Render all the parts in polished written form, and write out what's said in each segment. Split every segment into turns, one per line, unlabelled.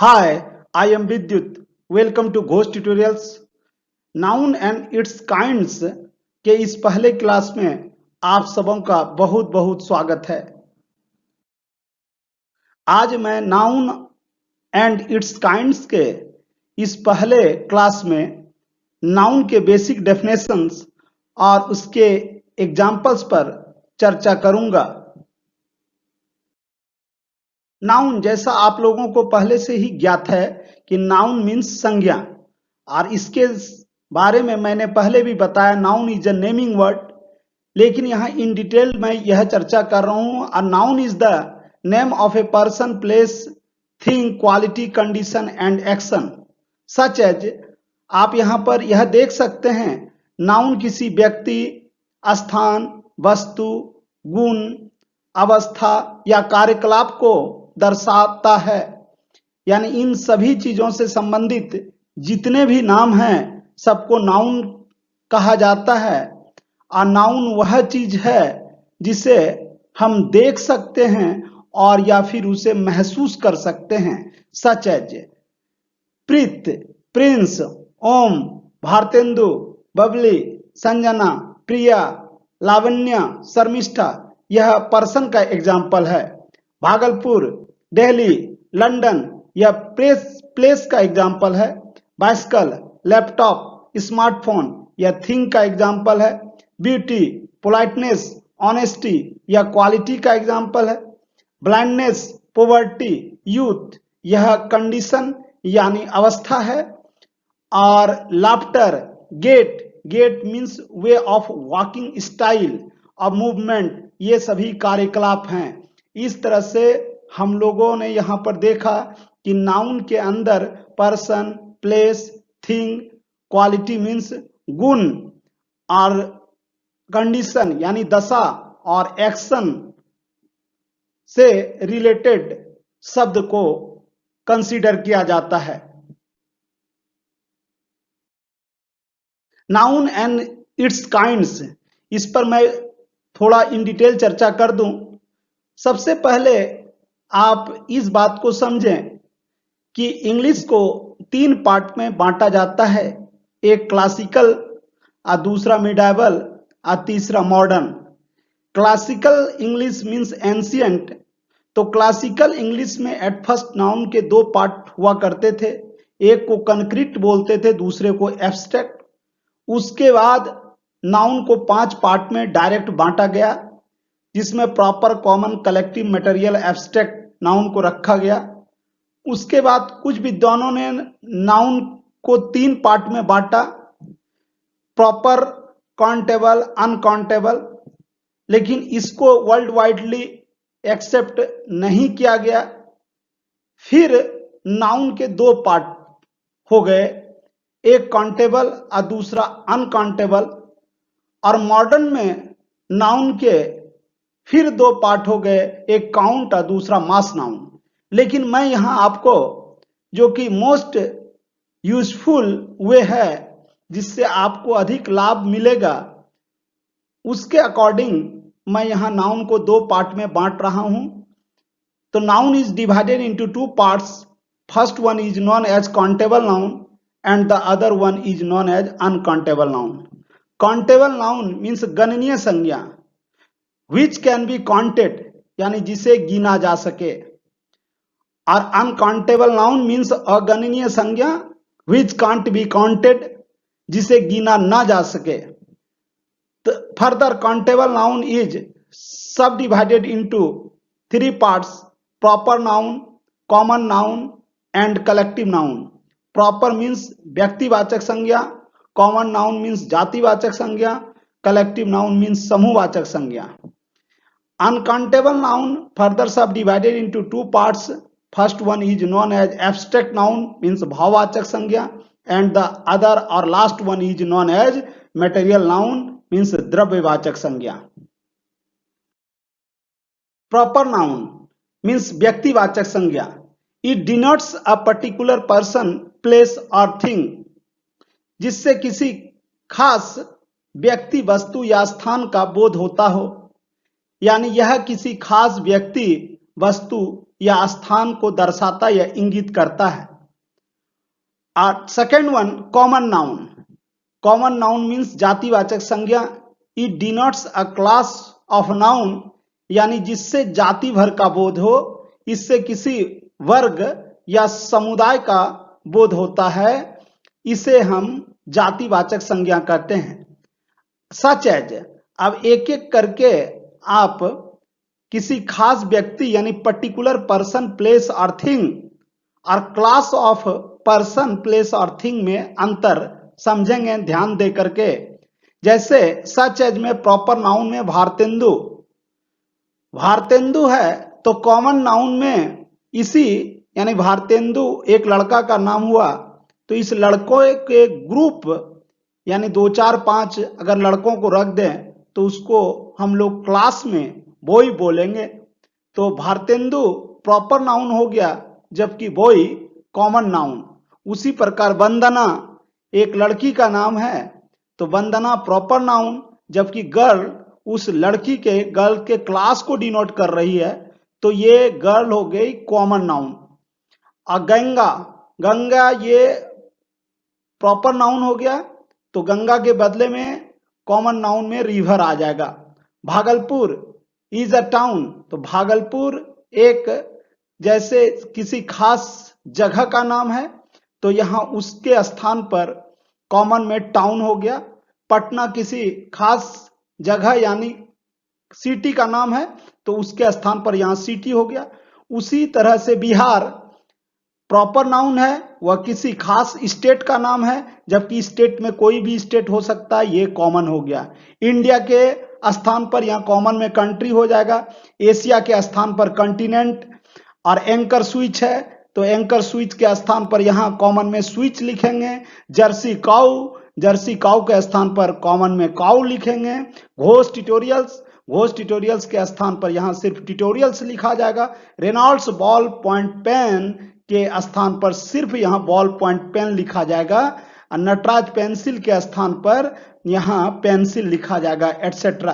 Hi, I am Vidyut. Welcome to Ghost Tutorials. Noun and its kinds के इस पहले class में आप सबों का बहुत बहुत स्वागत है। आज मैं नाउन एंड इट्स काइंड्स के इस पहले क्लास में नाउन के बेसिक डेफिनेशंस और उसके एग्जाम्पल्स पर चर्चा करूंगा। नाउन जैसा आप लोगों को पहले से ही ज्ञात है कि नाउन मीन्स संज्ञा, और इसके बारे में मैंने पहले भी बताया। Noun is a naming word, लेकिन यहाँ इन डिटेल मैं यह चर्चा कर रहा हूँ। A noun is the name of a person, place, thing, quality, condition and action. Such as, आप यहाँ पर यह देख सकते हैं, नाउन किसी व्यक्ति, स्थान, वस्तु, गुण, अवस्था या कार्यकलाप को दर्शाता है। यानी इन सभी चीजों से संबंधित जितने भी नाम हैं सबको नाउन कहा जाता है। और नाउन वह चीज है जिसे हम देख सकते हैं और या फिर उसे महसूस कर सकते हैं। सच एज प्रीत, प्रिंस, ओम, भारतेंदु, बबली, संजना, प्रिया, लावण्य, शर्मिष्ठा यह पर्सन का एग्जाम्पल है। भागलपुर, दिल्ली, लंदन यह प्लेस का एग्जाम्पल है। बाइसिकल, लैपटॉप, स्मार्टफोन यह थिंग का एग्जाम्पल है। ब्यूटी, पोलाइटनेस, ऑनेस्टी यह क्वालिटी का एग्जाम्पल है। ब्लाइंडनेस, पॉवर्टी, यूथ यह कंडीशन यानी अवस्था है। और laughter, gait means way of walking style और मूवमेंट, ये सभी कार्यकलाप हैं। इस तरह से हम लोगों ने यहाँ पर देखा कि नाउन के अंदर person, place, thing, quality means गुण, और कंडीशन यानी दशा, और एक्शन से रिलेटेड शब्द को कंसीडर किया जाता है। नाउन एंड इट्स काइंड्स, इस पर मैं थोड़ा इन डिटेल चर्चा कर दूं। सबसे पहले आप इस बात को समझें कि इंग्लिश को 3 पार्ट में बांटा जाता है। एक क्लासिकल, और दूसरा मिडाइवल, और तीसरा modern. Classical English means ancient. तो क्लासिकल इंग्लिश में एट फर्स्ट नाउन के 2 पार्ट हुआ करते थे। एक को कंक्रीट बोलते थे, दूसरे को एब्स्ट्रैक्ट। उसके बाद नाउन को 5 पार्ट में डायरेक्ट बांटा गया, जिसमें proper, common, collective, material, abstract noun को रखा गया। उसके बाद कुछ विद्वानों ने नाउन को 3 पार्ट में बांटा, प्रॉपर, काउंटेबल, अनकाउंटेबल। लेकिन इसको वर्ल्ड वाइडली एक्सेप्ट नहीं किया गया। फिर नाउन के 2 पार्ट हो गए, एक काउंटेबल और दूसरा अनकाउंटेबल। और मॉडर्न में नाउन के फिर 2 पार्ट हो गए, एक काउंट और दूसरा मास नाउन। लेकिन मैं यहां आपको जो कि मोस्ट यूजफुल वे है, जिससे आपको अधिक लाभ मिलेगा, उसके अकॉर्डिंग मैं यहां नाउन को 2 पार्ट में बांट रहा हूं। तो noun is divided into 2 parts. First one is known as countable noun and the other one is known as uncountable noun. Countable noun means गणनीय संज्ञा, which can be counted यानी जिसे गिना जा सके। और uncountable noun means अगणनीय संज्ञा, which can't be counted जिसे गिना ना जा सके। Further, countable noun is subdivided into 3 parts: proper noun, common noun and collective noun. Proper means व्यक्तिवाचक संज्ञा, कॉमन नाउन मीन्स जातिवाचक संज्ञा, कलेक्टिव नाउन मीन्स समूहवाचक संज्ञा। Uncountable noun further sub divided into 2 parts. First one is known as abstract noun means भाववाचक संज्ञा, and the other और last one is known as material noun means द्रव्यवाचक संज्ञा। Proper noun means व्यक्तिवाचक संज्ञा। It denotes a particular person, place or thing, जिससे किसी खास व्यक्ति, वस्तु या स्थान का बोध होता हो। यानी यह किसी खास व्यक्ति, वस्तु या स्थान को दर्शाता या इंगित करता है। Second one, common noun. Common noun means जातिवाचक संज्ञा। It denotes a class of noun, यानी जिससे जाति भर का बोध हो, इससे किसी वर्ग या समुदाय का बोध होता है, इसे हम जातिवाचक संज्ञा कहते हैं। सच एज, अब एक एक करके आप किसी खास व्यक्ति यानी पर्टिकुलर पर्सन, प्लेस और थिंग और क्लास ऑफ पर्सन, प्लेस और थिंग में अंतर समझेंगे ध्यान दे करके। जैसे सच एज में प्रॉपर नाउन में भारतेंदु, भारतेंदु है तो कॉमन नाउन में इसी यानी भारतेंदु एक लड़का का नाम हुआ, तो इस लड़कों के ग्रुप यानी 2 4 5 अगर लड़कों को रख दें तो उसको हम लोग क्लास में बॉय बोलेंगे। तो भारतेंदु प्रॉपर नाउन हो गया, जबकि बॉय कॉमन नाउन। उसी प्रकार वंदना एक लड़की का नाम है, तो वंदना प्रॉपर नाउन, जबकि गर्ल उस लड़की के गर्ल के क्लास को डिनोट कर रही है, तो ये गर्ल हो गई कॉमन नाउन। और गंगा, गंगा ये प्रॉपर नाउन हो गया, तो गंगा के बदले में कॉमन नाउन में रिवर आ जाएगा। भागलपुर इज अ टाउन, तो भागलपुर एक जैसे किसी खास जगह का नाम है, तो यहां उसके स्थान पर कॉमन में टाउन हो गया। पटना किसी खास जगह यानी सिटी का नाम है, तो उसके स्थान पर यहां सिटी हो गया। उसी तरह से बिहार प्रॉपर नाउन है, वह किसी खास स्टेट का नाम है, जबकि स्टेट में कोई भी स्टेट हो सकता है, ये कॉमन हो गया। इंडिया के स्थान पर यहां कॉमन में कंट्री हो जाएगा। एशिया के स्थान पर कंटिनेंट। और एंकर स्विच है, तो एंकर स्विच के स्थान पर यहां कॉमन में स्विच लिखेंगे। जर्सी काउ, जर्सी काउ के स्थान पर कॉमन में काउ लिखेंगे। घोष ट्यूटोरियल्स, घोष ट्यूटोरियल्स के स्थान पर यहां सिर्फ ट्यूटोरियल्स लिखा जाएगा। रेनॉल्ड्स बॉल पॉइंट पेन के स्थान पर सिर्फ यहां बॉल पॉइंट पेन लिखा जाएगा। और नटराज पेंसिल के स्थान पर यहां पेंसिल लिखा जाएगा, एटसेट्रा।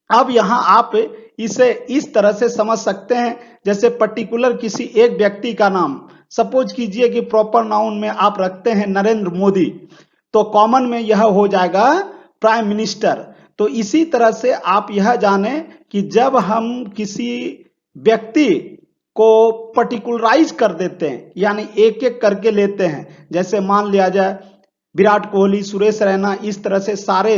अब यहां आप इसे इस तरह से समझ सकते हैं, जैसे पर्टिकुलर किसी एक व्यक्ति का नाम, सपोज कीजिए कि प्रॉपर नाउन में आप रखते हैं नरेंद्र मोदी, तो कॉमन में यह हो जाएगा प्राइम मिनिस्टर। तो इसी तरह से आप यह जाने कि जब हम किसी व्यक्ति को पर्टिकुलराइज कर देते हैं यानी एक एक करके लेते हैं, जैसे मान लिया जाए विराट कोहली, सुरेश रैना, इस तरह से सारे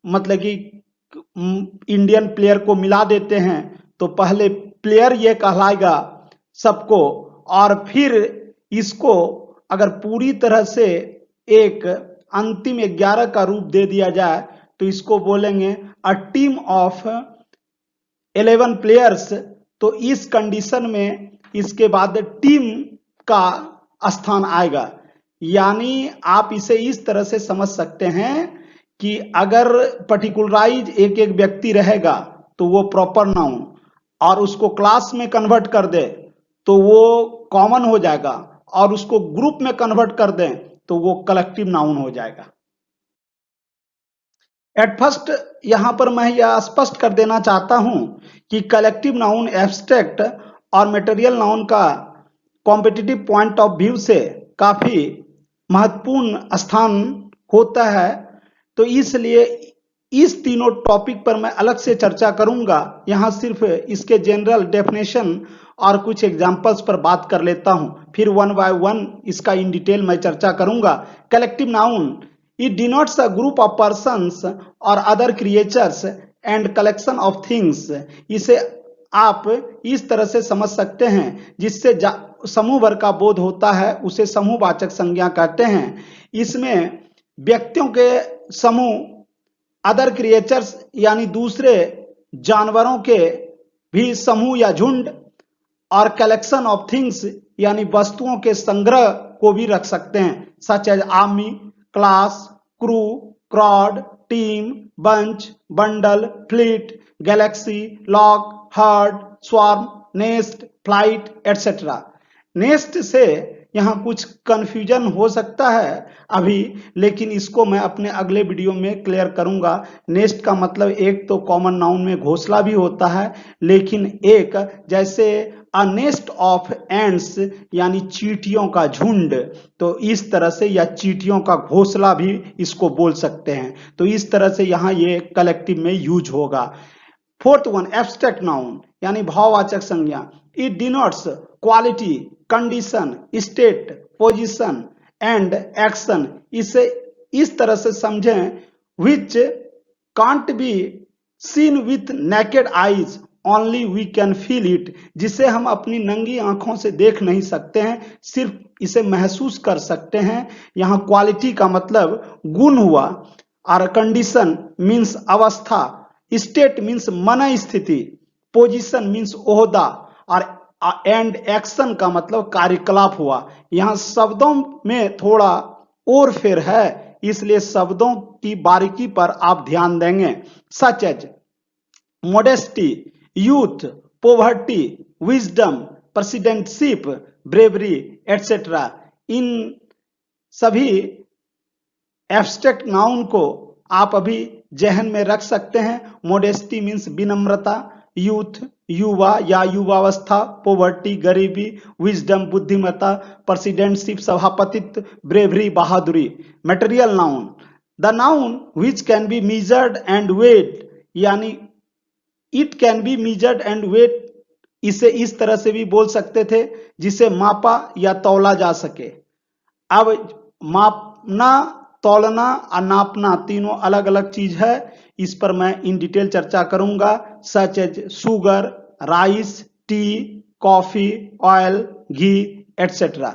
मतलब कि इंडियन प्लेयर को मिला देते हैं, तो पहले प्लेयर ये कहलाएगा सबको, और फिर इसको अगर पूरी तरह से एक अंतिम 11 का रूप दे दिया जाए तो इसको बोलेंगे अ टीम ऑफ 11 प्लेयर्स। तो इस कंडीशन में इसके बाद टीम का स्थान आएगा। यानी आप इसे इस तरह से समझ सकते हैं कि अगर पर्टिकुलराइज एक एक व्यक्ति रहेगा तो वो प्रॉपर नाउन, और उसको क्लास में कन्वर्ट कर दे तो वो कॉमन हो जाएगा, और उसको ग्रुप में कन्वर्ट कर दें तो वो कलेक्टिव नाउन हो जाएगा। एट फर्स्ट यहां पर मैं यह स्पष्ट कर देना चाहता हूं कि कलेक्टिव नाउन एब्स्ट्रैक्ट और मटेरियल नाउन का कॉम्पिटिटिव पॉइंट ऑफ व्यू से काफी महत्वपूर्ण स्थान होता है। तो इसलिए इस तीनों टॉपिक पर मैं अलग से चर्चा करूंगा। यहां सिर्फ इसके जनरल डेफिनेशन और कुछ एग्जांपल्स पर बात कर लेता हूं, फिर वन बाय वन इसका इन डिटेल मैं चर्चा करूंगा। Collective noun, it denotes a group of persons or other creatures and collection of things। इसे आप इस तरह से समझ सकते हैं, जिससे समूह भर का बोध होता है, उसे समूहवाचक संज्ञा कहते हैं। इसमें व्यक्तियों के समूह, अदर क्रिएचर्स यानी दूसरे जानवरों के भी समूह या झुंड, और कलेक्शन ऑफ थिंग्स यानी वस्तुओं के संग्रह को भी रख सकते हैं, such as army, class, crew, crowd, team, bunch, bundle, fleet, galaxy, lock, herd, swarm, nest, flight, etcetera. Nest से यहाँ कुछ कंफ्यूजन हो सकता है अभी, लेकिन इसको मैं अपने अगले वीडियो में क्लियर करूंगा। नेस्ट का मतलब एक तो कॉमन नाउन में घोंसला भी होता है, लेकिन एक जैसे अ नेस्ट ऑफ एंड्स यानी चींटियों का झुंड, तो इस तरह से, या चींटियों का घोंसला भी इसको बोल सकते हैं। तो इस तरह से यहाँ ये कलेक्टिव में यूज होगा। फोर्थ वन, एब्स्ट्रैक्ट नाउन यानी भाववाचक संज्ञा। It denotes quality, condition, state, position and action. इसे इस तरह से समझें, which can't be seen with naked eyes, only we can feel it. जिसे हम अपनी नंगी आंखों से देख नहीं सकते हैं, सिर्फ इसे महसूस कर सकते हैं। यहाँ क्वालिटी का मतलब गुण हुआ, और कंडीशन मीन्स अवस्था, स्टेट मीन्स मन स्थिति, पोजीशन मीन्स ओहदा, और एंड एक्शन का मतलब कार्यकलाप हुआ। यहाँ शब्दों में थोड़ा और फेर है, इसलिए शब्दों की बारीकी पर आप ध्यान देंगे। Such as modesty, youth, poverty, wisdom, presidentship, bravery etcetera. इन सभी एब्स्ट्रैक्ट नाउन को आप अभी जहन में रख सकते हैं। मोडेस्टी मीन्स विनम्रता, यूथ युवा या युवावस्था, पोवर्टी गरीबी, विजडम बुद्धिमत्ता, प्रेसिडेंटशिप सभापतित्व, ब्रेवरी बहादुरी। Material noun, the noun which can be measured and weight, यानी it can be measured and weight. इसे इस तरह से भी बोल सकते थे जिसे मापा या तौला जा सके। अब मापना, तौलना और नापना तीनों अलग अलग चीज है, इस पर मैं इन डिटेल चर्चा करूंगा। Such as sugar, rice, tea, coffee, oil, ghee etcetera.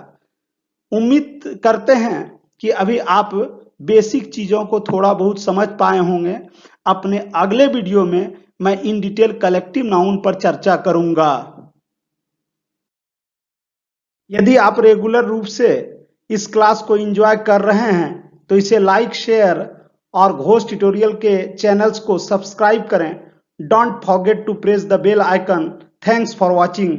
उम्मीद करते हैं कि अभी आप बेसिक चीजों को थोड़ा बहुत समझ पाए होंगे। अपने अगले वीडियो में मैं इन डिटेल कलेक्टिव नाउन पर चर्चा करूंगा। यदि आप रेगुलर रूप से इस क्लास को एंजॉय कर रहे हैं तो इसे लाइक, शेयर और घोष ट्यूटोरियल के चैनल्स को सब्सक्राइब करें। Don't forget to press the bell icon. Thanks for watching.